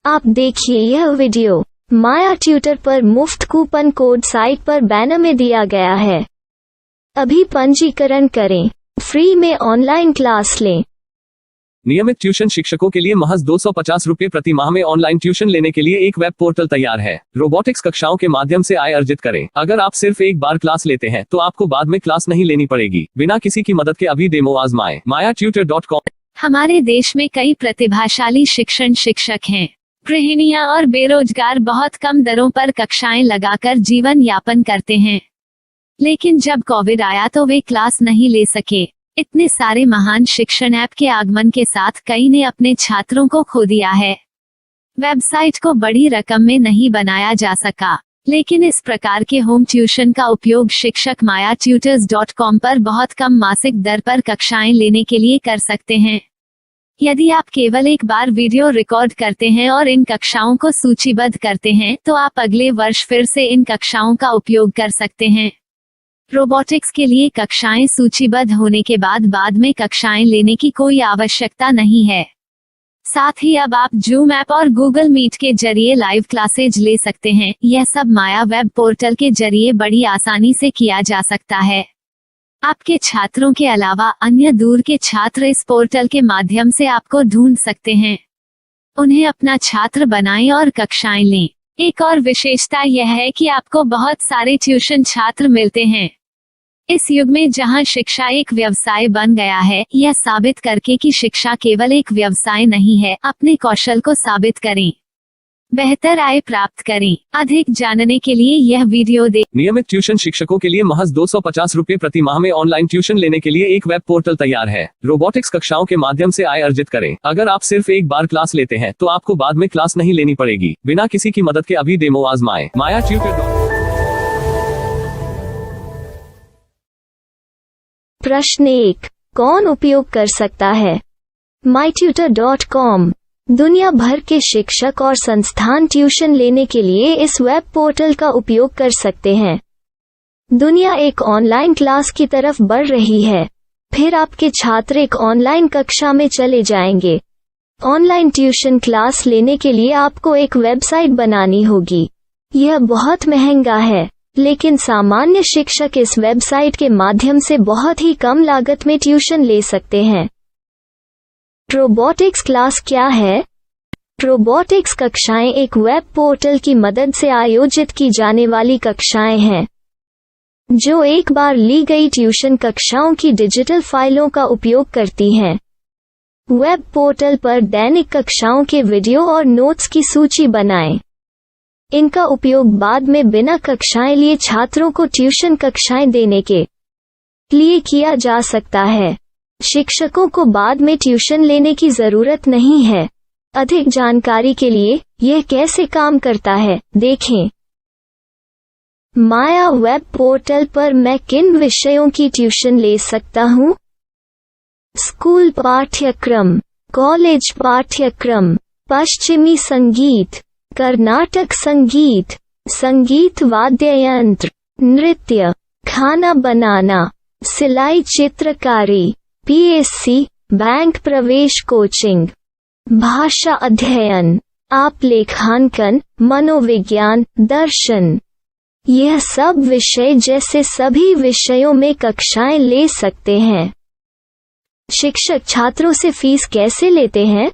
आप देखिए यह वीडियो माया ट्यूटर पर मुफ्त कूपन कोड साइट पर बैनर में दिया गया है। अभी पंजीकरण करें, फ्री में ऑनलाइन क्लास लें। नियमित ट्यूशन शिक्षकों के लिए महज 250 रुपये प्रति माह में ऑनलाइन ट्यूशन लेने के लिए एक वेब पोर्टल तैयार है। रोबोटिक्स कक्षाओं के माध्यम से आय अर्जित करें। अगर आप सिर्फ एक बार क्लास लेते हैं तो आपको बाद में क्लास नहीं लेनी पड़ेगी। बिना किसी की मदद के अभी डेमो आजमाएं। mayatutor.com। हमारे देश में कई प्रतिभाशाली शिक्षक हैं। गृहिणियां और बेरोजगार बहुत कम दरों पर कक्षाएं लगाकर जीवन यापन करते हैं, लेकिन जब कोविड आया तो वे क्लास नहीं ले सके। इतने सारे महान शिक्षण ऐप के आगमन के साथ कई ने अपने छात्रों को खो दिया है। वेबसाइट को बड़ी रकम में नहीं बनाया जा सका, लेकिन इस प्रकार के होम ट्यूशन का उपयोग शिक्षक mayatutors.com पर बहुत कम मासिक दर पर कक्षाएं लेने के लिए कर सकते हैं। यदि आप केवल एक बार वीडियो रिकॉर्ड करते हैं और इन कक्षाओं को सूचीबद्ध करते हैं तो आप अगले वर्ष फिर से इन कक्षाओं का उपयोग कर सकते हैं। रोबोटिक्स के लिए कक्षाएं सूचीबद्ध होने के बाद में कक्षाएं लेने की कोई आवश्यकता नहीं है। साथ ही अब आप जूम ऐप और गूगल मीट के जरिए लाइव क्लासेज ले सकते हैं। यह सब माया वेब पोर्टल के जरिए बड़ी आसानी से किया जा सकता है। आपके छात्रों के अलावा अन्य दूर के छात्र इस पोर्टल के माध्यम से आपको ढूंढ सकते हैं। उन्हें अपना छात्र बनाएं और कक्षाएं लें। एक और विशेषता यह है कि आपको बहुत सारे ट्यूशन छात्र मिलते हैं। इस युग में जहां शिक्षा एक व्यवसाय बन गया है, यह साबित करके कि शिक्षा केवल एक व्यवसाय नहीं है, अपने कौशल को साबित करें, बेहतर आय प्राप्त करें। अधिक जानने के लिए यह वीडियो देखें। नियमित ट्यूशन शिक्षकों के लिए महज 250 रुपये प्रति माह में ऑनलाइन ट्यूशन लेने के लिए एक वेब पोर्टल तैयार है। रोबोटिक्स कक्षाओं के माध्यम से आय अर्जित करें। अगर आप सिर्फ एक बार क्लास लेते हैं तो आपको बाद में क्लास नहीं लेनी पड़ेगी। बिना किसी की मदद के अभी डेमो आजमाएं। mayatutor.com। प्रश्न 1, कौन उपयोग कर सकता है? mytutor.com दुनिया भर के शिक्षक और संस्थान ट्यूशन लेने के लिए इस वेब पोर्टल का उपयोग कर सकते हैं। दुनिया एक ऑनलाइन क्लास की तरफ बढ़ रही है। फिर आपके छात्र एक ऑनलाइन कक्षा में चले जाएंगे। ऑनलाइन ट्यूशन क्लास लेने के लिए आपको एक वेबसाइट बनानी होगी। यह बहुत महंगा है, लेकिन सामान्य शिक्षक इस वेबसाइट के माध्यम से बहुत ही कम लागत में ट्यूशन ले सकते हैं। रोबोटिक्स क्लास क्या है? रोबोटिक्स कक्षाएं एक वेब पोर्टल की मदद से आयोजित की जाने वाली कक्षाएं हैं, जो एक बार ली गई ट्यूशन कक्षाओं की डिजिटल फाइलों का उपयोग करती हैं। वेब पोर्टल पर दैनिक कक्षाओं के वीडियो और नोट्स की सूची बनाएं। इनका उपयोग बाद में बिना कक्षाएं लिए छात्रों को ट्यूशन कक्षाएं देने के लिए किया जा सकता है। शिक्षकों को बाद में ट्यूशन लेने की जरूरत नहीं है। अधिक जानकारी के लिए यह कैसे काम करता है, देखें। माया वेब पोर्टल पर मैं किन विषयों की ट्यूशन ले सकता हूँ? स्कूल पाठ्यक्रम, कॉलेज पाठ्यक्रम, पश्चिमी संगीत, कर्नाटक संगीत, संगीत वाद्य यंत्र, नृत्य, खाना बनाना, सिलाई चित्रकारी, PSC, बैंक प्रवेश कोचिंग, भाषा अध्ययन, आप लेखांकन, मनोविज्ञान, दर्शन। यह सब विषय जैसे सभी विषयों में कक्षाएं ले सकते हैं। शिक्षक छात्रों से फीस कैसे लेते हैं?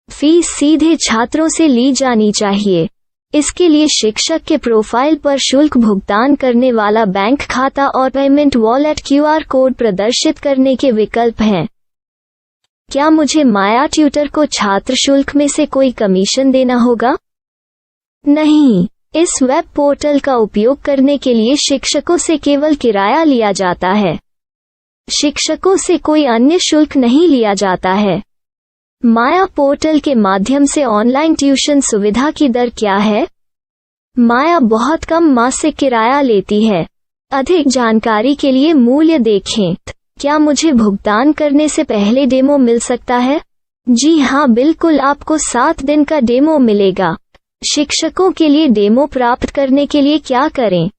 फीस सीधे छात्रों से ली जानी चाहिए। इसके लिए शिक्षक के प्रोफाइल पर शुल्क भुगतान करने वाला बैंक खाता और पेमेंट वॉलेट QR कोड प्रदर्शित करने के विकल्प हैं। क्या मुझे माया ट्यूटर को छात्र शुल्क में से कोई कमीशन देना होगा? नहीं, इस वेब पोर्टल का उपयोग करने के लिए शिक्षकों से केवल किराया लिया जाता है। शिक्षकों से कोई अन्य शुल्क नहीं लिया जाता है। माया पोर्टल के माध्यम से ऑनलाइन ट्यूशन सुविधा की दर क्या है? माया बहुत कम मासिक किराया लेती है। अधिक जानकारी के लिए मूल्य देखें। क्या मुझे भुगतान करने से पहले डेमो मिल सकता है? जी हाँ, बिल्कुल, आपको 7 दिन का डेमो मिलेगा। शिक्षकों के लिए डेमो प्राप्त करने के लिए क्या करें?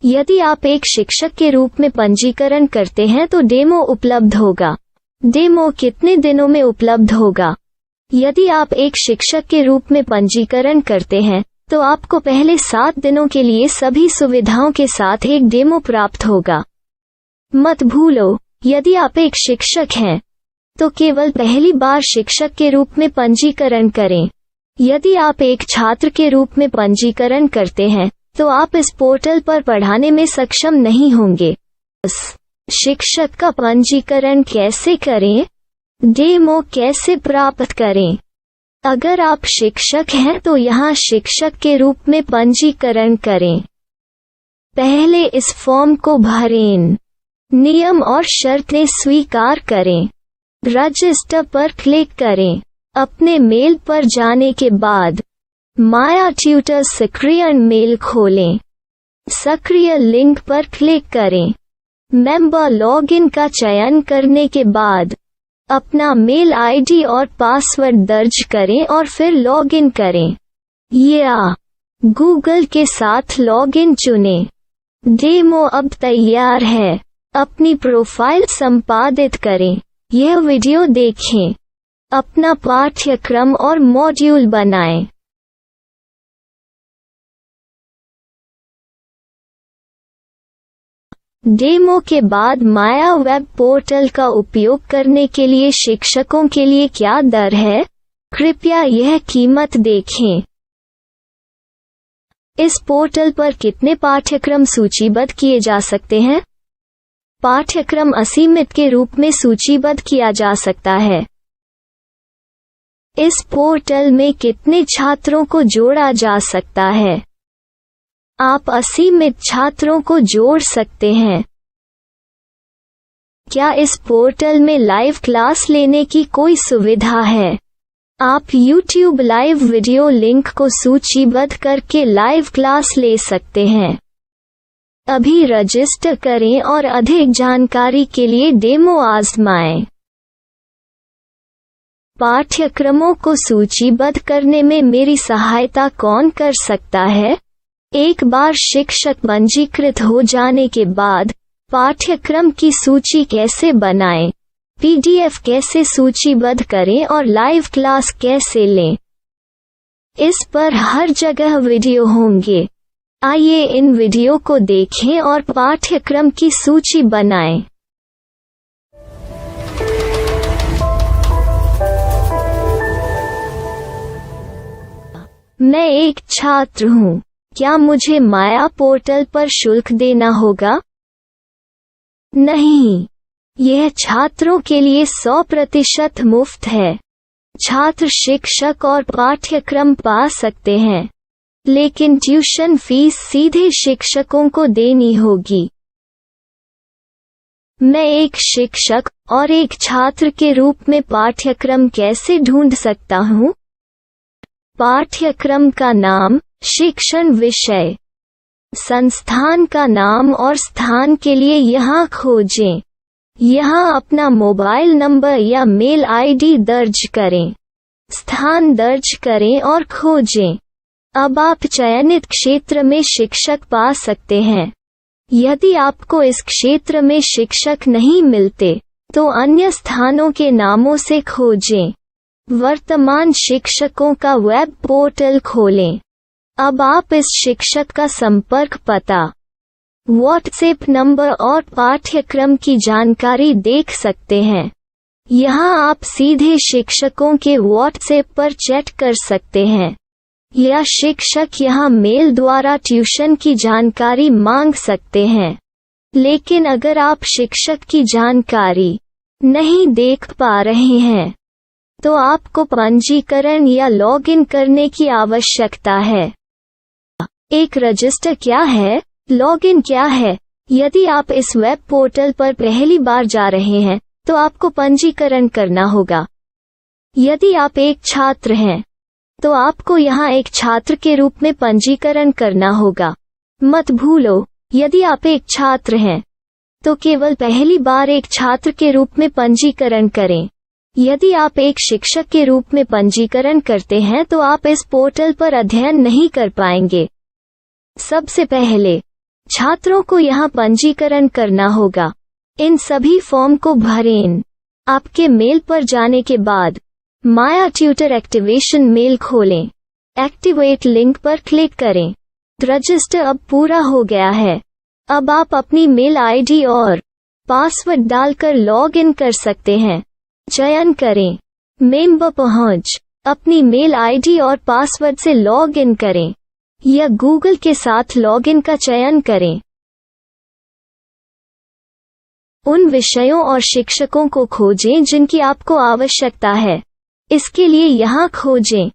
यदि आप एक शिक्षक के रूप में पंजीकरण करते हैं तो डेमो उपलब्ध होगा। डेमो कितने दिनों में उपलब्ध होगा? यदि आप एक शिक्षक के रूप में पंजीकरण करते हैं तो आपको पहले 7 दिनों के लिए सभी सुविधाओं के साथ एक डेमो प्राप्त होगा। मत भूलो, यदि आप एक शिक्षक हैं तो केवल पहली बार शिक्षक के रूप में पंजीकरण करें। यदि आप एक छात्र के रूप में पंजीकरण करते हैं तो आप इस पोर्टल पर पढ़ाने में सक्षम नहीं होंगे। शिक्षक का पंजीकरण कैसे करें? डेमो कैसे प्राप्त करें? अगर आप शिक्षक हैं तो यहाँ शिक्षक के रूप में पंजीकरण करें। पहले इस फॉर्म को भरें। नियम और शर्तें स्वीकार करें। रजिस्टर पर क्लिक करें। अपने मेल पर जाने के बाद माया ट्यूटर सक्रिय मेल खोलें। सक्रिय लिंक पर क्लिक करें। मेंबर लॉगिन का चयन करने के बाद अपना मेल आईडी और पासवर्ड दर्ज करें और फिर लॉगिन करें या गूगल के साथ लॉगिन चुनें। डेमो अब तैयार है। अपनी प्रोफाइल संपादित करें। यह वीडियो देखें। अपना पाठ्यक्रम और मॉड्यूल बनाएं। डेमो के बाद माया वेब पोर्टल का उपयोग करने के लिए शिक्षकों के लिए क्या दर है? कृपया यह कीमत देखें। इस पोर्टल पर कितने पाठ्यक्रम सूचीबद्ध किए जा सकते हैं? पाठ्यक्रम असीमित के रूप में सूचीबद्ध किया जा सकता है। इस पोर्टल में कितने छात्रों को जोड़ा जा सकता है? आप असीमित छात्रों को जोड़ सकते हैं। क्या इस पोर्टल में लाइव क्लास लेने की कोई सुविधा है? आप YouTube लाइव वीडियो लिंक को सूचीबद्ध करके लाइव क्लास ले सकते हैं। अभी रजिस्टर करें और अधिक जानकारी के लिए डेमो आजमाएं। पाठ्यक्रमों को सूचीबद्ध करने में मेरी सहायता कौन कर सकता है? एक बार शिक्षक पंजीकृत हो जाने के बाद पाठ्यक्रम की सूची कैसे बनाएं, PDF कैसे सूचीबद्ध करें और लाइव क्लास कैसे लें, इस पर हर जगह वीडियो होंगे। आइए इन वीडियो को देखें और पाठ्यक्रम की सूची बनाएं। मैं एक छात्र हूँ। क्या मुझे माया पोर्टल पर शुल्क देना होगा? नहीं, यह छात्रों के लिए 100% मुफ्त है। छात्र शिक्षक और पाठ्यक्रम पा सकते हैं, लेकिन ट्यूशन फीस सीधे शिक्षकों को देनी होगी। मैं एक शिक्षक और एक छात्र के रूप में पाठ्यक्रम कैसे ढूंढ सकता हूँ? पाठ्यक्रम का नाम, शिक्षण विषय, संस्थान का नाम और स्थान के लिए यहाँ खोजें। यहाँ अपना मोबाइल नंबर या मेल आईडी दर्ज करें। स्थान दर्ज करें और खोजें। अब आप चयनित क्षेत्र में शिक्षक पा सकते हैं। यदि आपको इस क्षेत्र में शिक्षक नहीं मिलते तो अन्य स्थानों के नामों से खोजें। वर्तमान शिक्षकों का वेब पोर्टल खोलें। अब आप इस शिक्षक का संपर्क पता, व्हाट्सएप नंबर और पाठ्यक्रम की जानकारी देख सकते हैं। यहाँ आप सीधे शिक्षकों के व्हाट्सएप पर चैट कर सकते हैं या शिक्षक यहाँ मेल द्वारा ट्यूशन की जानकारी मांग सकते हैं। लेकिन अगर आप शिक्षक की जानकारी नहीं देख पा रहे हैं तो आपको पंजीकरण या लॉगिन करने की आवश्यकता है। एक रजिस्टर क्या है? लॉगिन क्या है? यदि आप इस वेब पोर्टल पर पहली बार जा रहे हैं तो आपको पंजीकरण करना होगा। यदि आप एक छात्र हैं तो आपको यहाँ एक छात्र के रूप में पंजीकरण करना होगा। मत भूलो, यदि आप एक छात्र हैं तो केवल पहली बार एक छात्र के रूप में पंजीकरण करें। यदि आप एक शिक्षक के रूप में पंजीकरण करते हैं तो आप इस पोर्टल पर अध्ययन नहीं कर पाएंगे। सबसे पहले छात्रों को यहाँ पंजीकरण करना होगा। इन सभी फॉर्म को भरें। आपके मेल पर जाने के बाद माया ट्यूटर एक्टिवेशन मेल खोलें। एक्टिवेट लिंक पर क्लिक करें। रजिस्टर अब पूरा हो गया है। अब आप अपनी मेल आईडी और पासवर्ड डालकर लॉग इन कर सकते हैं। चयन करें मेंबर पहुंच। अपनी मेल आईडी और पासवर्ड से लॉग इन करें या गूगल के साथ लॉग इन का चयन करें। उन विषयों और शिक्षकों को खोजें जिनकी आपको आवश्यकता है। इसके लिए यहाँ खोजें